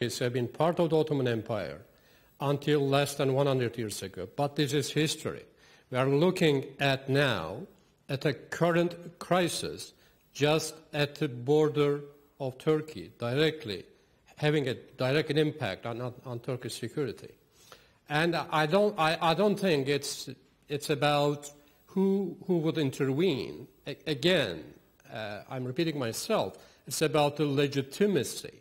have been part of the Ottoman Empire until less than 100 years ago, but this is history. We are looking at now at a current crisis just at the border of Turkey, directly having a direct impact on Turkish security. And I don't think it's about who would intervene. Again, I'm repeating myself, it's about the legitimacy.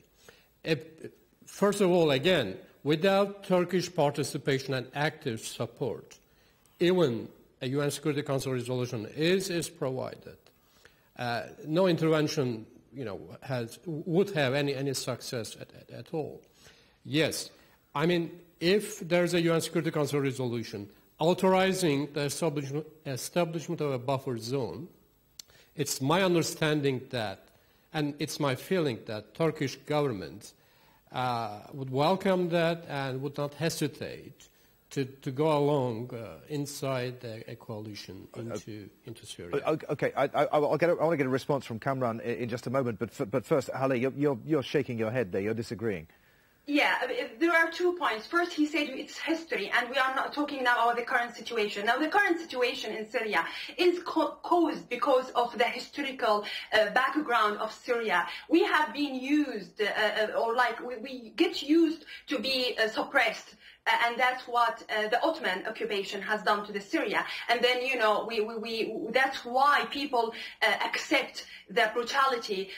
First of all, again, without Turkish participation and active support, even a UN Security Council resolution is provided, no intervention, would have any success at all. Yes, I mean, if there's a UN Security Council resolution authorizing the establishment of a buffer zone, it's my understanding that, and it's my feeling that Turkish government would welcome that and would not hesitate to go along inside a coalition into Syria. Okay, I want to get a response from Kamran in just a moment, but first, Halle, you're shaking your head there. You're disagreeing. Yeah, there are 2 points. First, he said it's history, and we are not talking now about the current situation. Now, the current situation in Syria is caused because of the historical background of Syria. We have been used, we get used to be suppressed. And that's what the Ottoman occupation has done to the Syria. And then, that's why people accept the brutality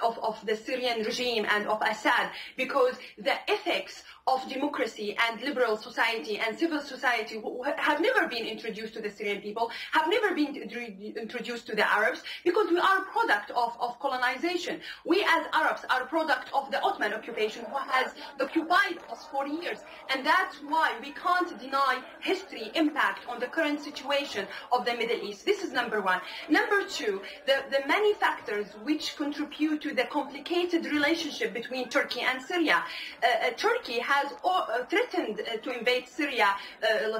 of the Syrian regime and of Assad, because the ethics of democracy and liberal society and civil society have never been introduced to the Syrian people, have never been introduced to the Arabs, because we are a product of colonization. We as Arabs are a product of the Ottoman occupation, who has occupied us for years. And that's why we can't deny history impact on the current situation of the Middle East. This is number one. Number two, the many factors which contribute to the complicated relationship between Turkey and Syria. Turkey has threatened to invade Syria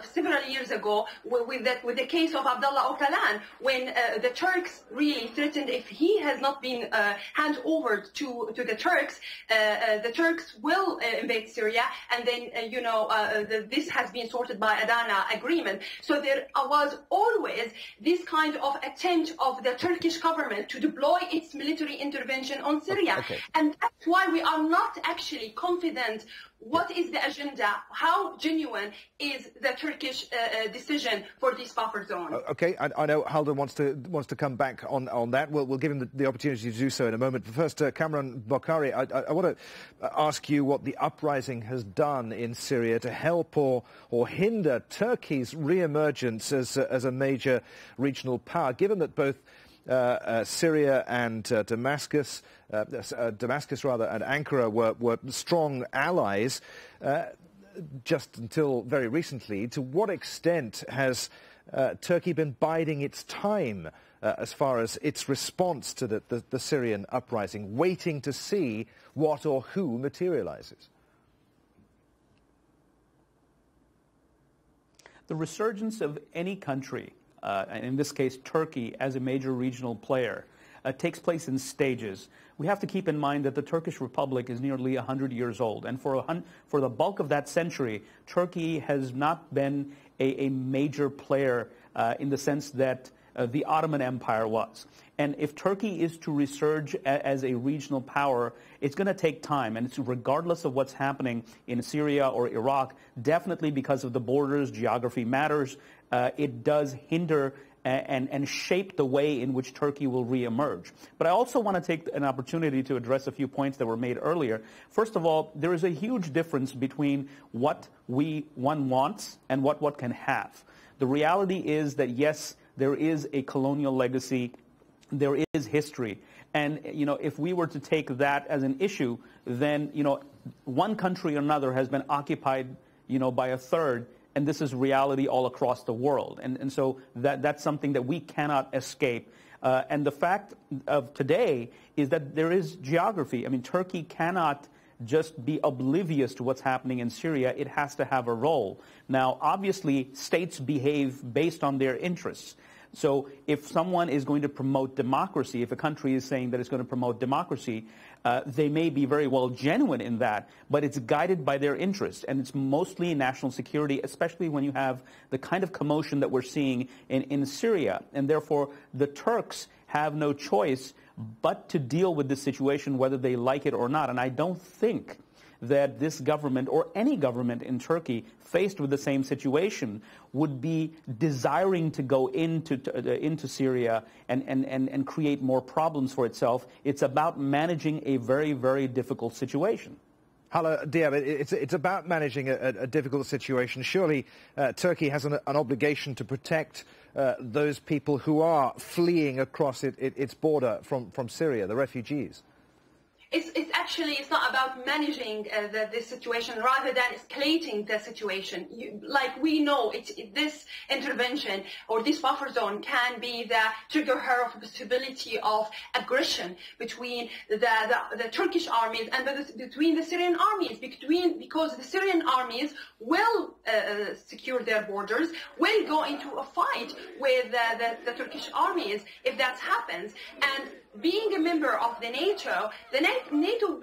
several years ago with the case of Abdullah Öcalan, when the Turks really threatened if he has not been handed over to the Turks will invade Syria, and then this has been sorted by Adana agreement. So there was always this kind of attempt of the Turkish government to deploy its military intervention on Syria. Okay. And that's why we are not actually confident what is the agenda, how genuine is the Turkish decision for this buffer zone. Okay, I know Halden wants to come back on that. We'll give him the opportunity to do so in a moment. But first, Kamran Bokhari, I want to ask you what the uprising has done in Syria to help or hinder Turkey's re-emergence as a major regional power, given that both Syria and Damascus and Ankara were strong allies just until very recently. To what extent has Turkey been biding its time as far as its response to the Syrian uprising, waiting to see what or who materializes? The resurgence of any country, and in this case Turkey as a major regional player, takes place in stages. We have to keep in mind that the Turkish Republic is nearly 100 years old, and for the bulk of that century, Turkey has not been a major player in the sense that the Ottoman Empire was. And if Turkey is to resurge as a regional power, it's going to take time, and it's regardless of what's happening in Syria or Iraq, definitely because of the borders, geography matters, it does hinder and shape the way in which Turkey will reemerge. But I also want to take an opportunity to address a few points that were made earlier. First of all, there is a huge difference between what one wants and what can have. The reality is that, yes, there is a colonial legacy, there is history. And, if we were to take that as an issue, then, one country or another has been occupied, by a third, and this is reality all across the world. And so that's something that we cannot escape. And the fact of today is that there is geography. I mean, Turkey cannot just be oblivious to what's happening in Syria. It has to have a role. Now, obviously, states behave based on their interests. So if someone is going to promote democracy, if a country is saying that it's going to promote democracy, they may be very well genuine in that, but it's guided by their interests, and it's mostly national security, especially when you have the kind of commotion that we're seeing in Syria. And therefore, the Turks have no choice but to deal with this situation, whether they like it or not. And I don't think that this government or any government in Turkey faced with the same situation would be desiring to go into Syria and create more problems for itself. It's about managing a very, very difficult situation. Hala Diab, it's about managing a difficult situation. Surely Turkey has an obligation to protect those people who are fleeing across its border from Syria, the refugees. It's not about managing this situation rather than escalating the situation. Like we know, this intervention or this buffer zone can be the trigger of possibility of aggression between the Turkish armies and between the Syrian armies, because the Syrian armies will secure their borders, will go into a fight with the Turkish armies if that happens. And being a member of the NATO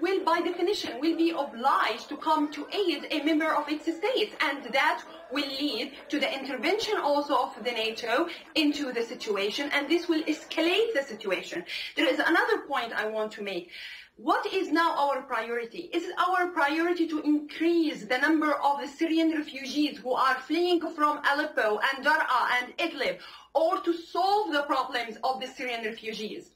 will, by definition, will be obliged to come to aid a member of its states, and that will lead to the intervention also of the NATO into the situation, and this will escalate the situation. There is another point I want to make. What is now our priority? Is it our priority to increase the number of the Syrian refugees who are fleeing from Aleppo and Daraa and Idlib, or to solve the problems of the Syrian refugees?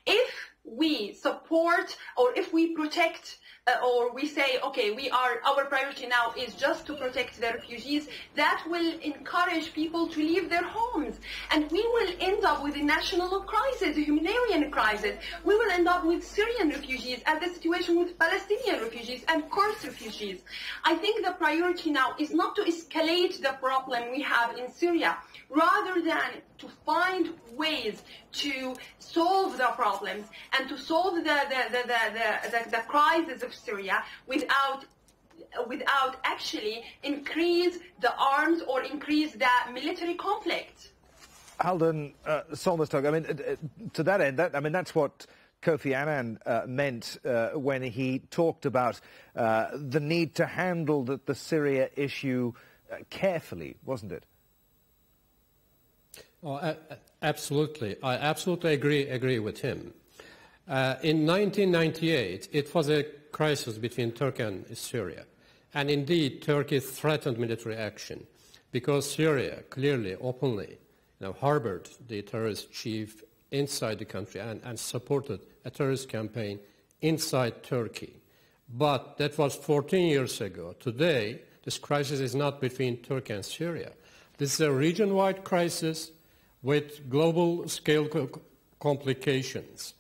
If we support or if we protect or we say, okay, our priority now is just to protect the refugees, that will encourage people to leave their homes. And we will end up with a national crisis, a humanitarian crisis. We will end up with Syrian refugees, as the situation with Palestinian refugees and Kurd refugees. I think the priority now is not to escalate the problem we have in Syria, rather than to find ways to solve the problems and to solve the crisis of Syria without actually increase the arms or increase the military conflict. Halden Solmestog, I mean, to that end, that's what Kofi Annan meant when he talked about the need to handle the Syria issue carefully, wasn't it? Oh, absolutely. I absolutely agree with him. In 1998, it was a crisis between Turkey and Syria. And indeed, Turkey threatened military action because Syria clearly, openly, harbored the terrorist chief inside the country and supported a terrorist campaign inside Turkey. But that was 14 years ago. Today, this crisis is not between Turkey and Syria. This is a region-wide crisis with global-scale complications.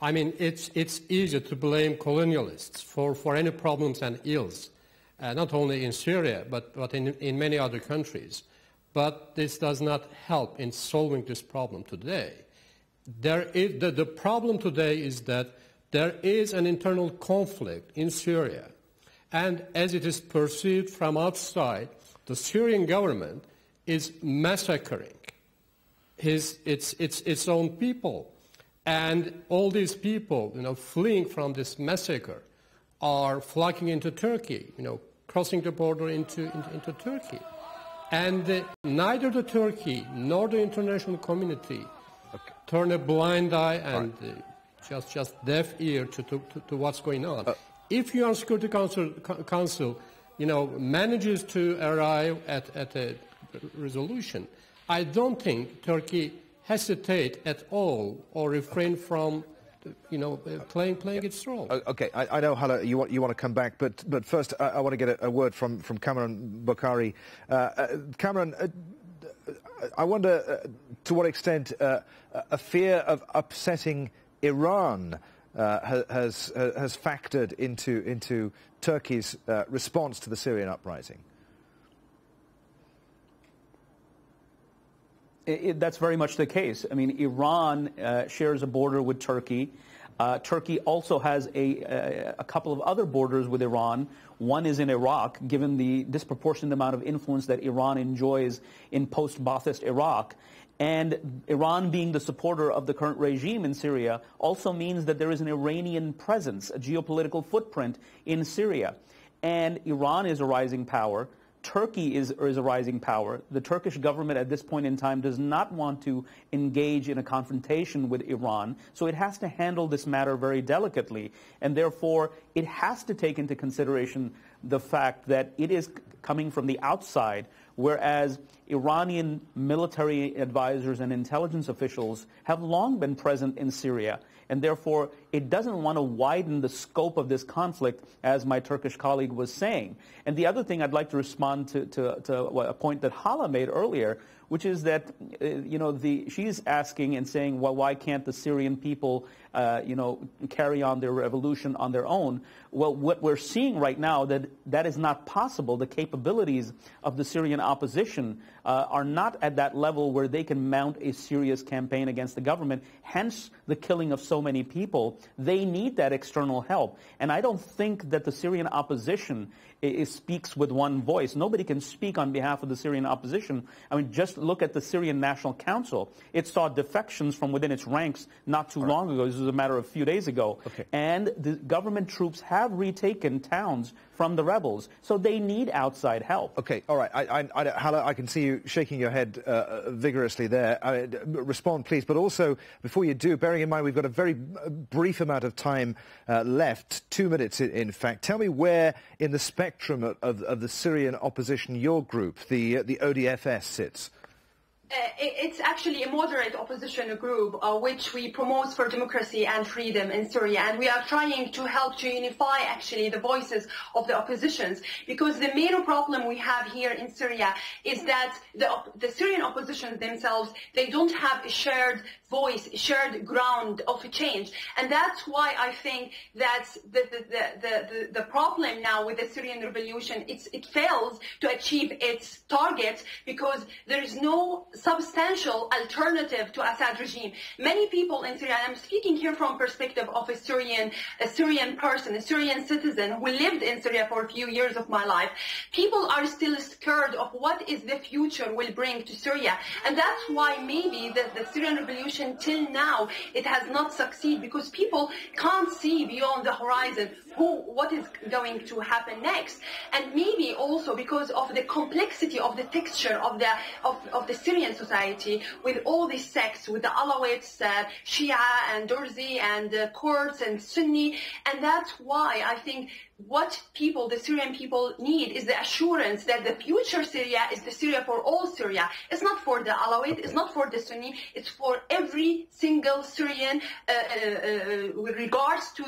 I mean, it's easy to blame colonialists for any problems and ills, not only in Syria, but in many other countries. But this does not help in solving this problem today. The problem today is that there is an internal conflict in Syria, and as it is perceived from outside, the Syrian government is massacring its own people. And all these people, fleeing from this massacre are flocking into Turkey, crossing the border into Turkey. And neither the Turkey nor the international community turn a blind eye and just deaf ear to what's going on. If UN Security Council manages to arrive at a resolution, I don't think Turkey hesitate at all or refrain from, playing its role. Okay, I know, Hala, you want to come back, but first I want to get a word from Kamran Bokhari. Kamran, I wonder to what extent a fear of upsetting Iran has factored into Turkey's response to the Syrian uprising. That's very much the case. I mean, Iran shares a border with Turkey. Turkey also has a couple of other borders with Iran. One is in Iraq, given the disproportionate amount of influence that Iran enjoys in post-Ba'athist Iraq. And Iran being the supporter of the current regime in Syria also means that there is an Iranian presence, a geopolitical footprint in Syria. And Iran is a rising power. Turkey is a rising power. The Turkish government at this point in time does not want to engage in a confrontation with Iran, so it has to handle this matter very delicately, and therefore it has to take into consideration the fact that it is coming from the outside, whereas Iranian military advisors and intelligence officials have long been present in Syria. And therefore, it doesn't want to widen the scope of this conflict, as my Turkish colleague was saying. And the other thing I'd like to respond to a point that Hala made earlier, which is that, she's asking and saying, well, why can't the Syrian people, carry on their revolution on their own? Well, what we're seeing right now, that is not possible. The capabilities of the Syrian opposition are not at that level where they can mount a serious campaign against the government, hence the killing of so many people. They need that external help. And I don't think that the Syrian opposition speaks with one voice. Nobody can speak on behalf of the Syrian opposition. I mean, just look at the Syrian National Council. It saw defections from within its ranks not too long ago. This was a matter of a few days ago. Okay. And the government troops have retaken towns from the rebels, so they need outside help. Okay, all right. Hala, I can see you shaking your head vigorously there. Respond, please. But also, before you do, bearing in mind we've got a very brief amount of time left, 2 minutes in fact, tell me where in the spectrum of the Syrian opposition your group, the ODFS, sits. It's actually a moderate opposition group which we promote for democracy and freedom in Syria, and we are trying to help to unify actually the voices of the oppositions, because the main problem we have here in Syria is that the Syrian opposition themselves, they don't have a shared voice, shared ground of a change, and that's why I think that the problem now with the Syrian revolution, it fails to achieve its target because there is no substantial alternative to Assad regime. Many people in Syria, and I'm speaking here from perspective of a Syrian person, a Syrian citizen who lived in Syria for a few years of my life, people are still scared of what is the future will bring to Syria. And that's why maybe the Syrian revolution till now, it has not succeeded, because people can't see beyond the horizon what is going to happen next. And maybe also because of the complexity of the texture of the Syrian society, with all these sects, with the Alawites, Shia and Durzi and Kurds and Sunni, and that's why I think what the Syrian people need is the assurance that the future Syria is the Syria for all Syria. It's not for the Alawite, it's not for the Sunni, it's for every single Syrian with regards to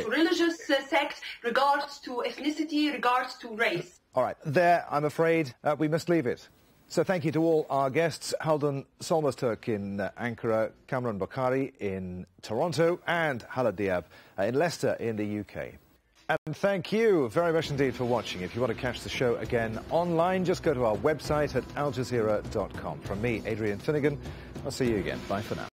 religious sect, regards to ethnicity, regards to race. All right, there I'm afraid we must leave it. So thank you to all our guests, Haldun Solmazturk in Ankara, Kamran Bokhari in Toronto, and Hala Diab in Leicester in the UK. And thank you very much indeed for watching. If you want to catch the show again online, just go to our website at aljazeera.com. From me, Adrian Finnegan, I'll see you again. Bye for now.